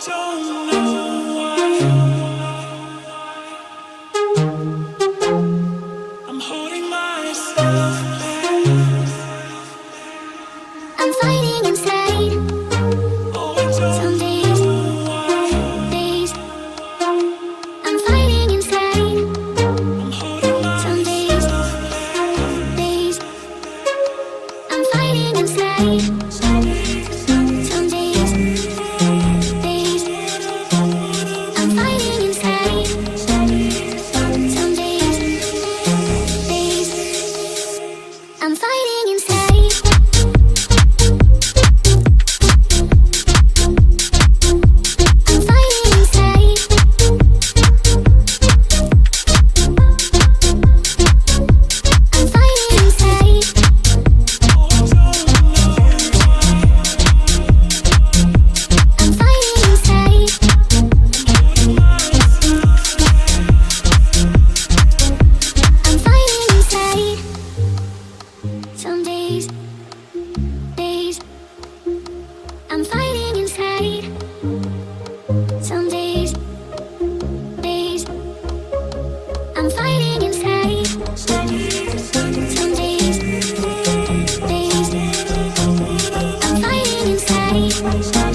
don't know why I'm holding myself back. I'm fighting inside. Oh, I don't Some days, know why days. I'm fighting inside. I'm holding Some days, myself back. days. I'm fighting inside. Some days, days. I'm fighting inside. Some days, days. I'm fighting inside. I'm fighting inside. I'm fighting inside. Oh, I don't know I'm fighting inside. holding myself I'm fighting inside. Some days, days. I'm fighting inside. Some days, days. I'm fighting inside. Some days, days. I'm fighting inside.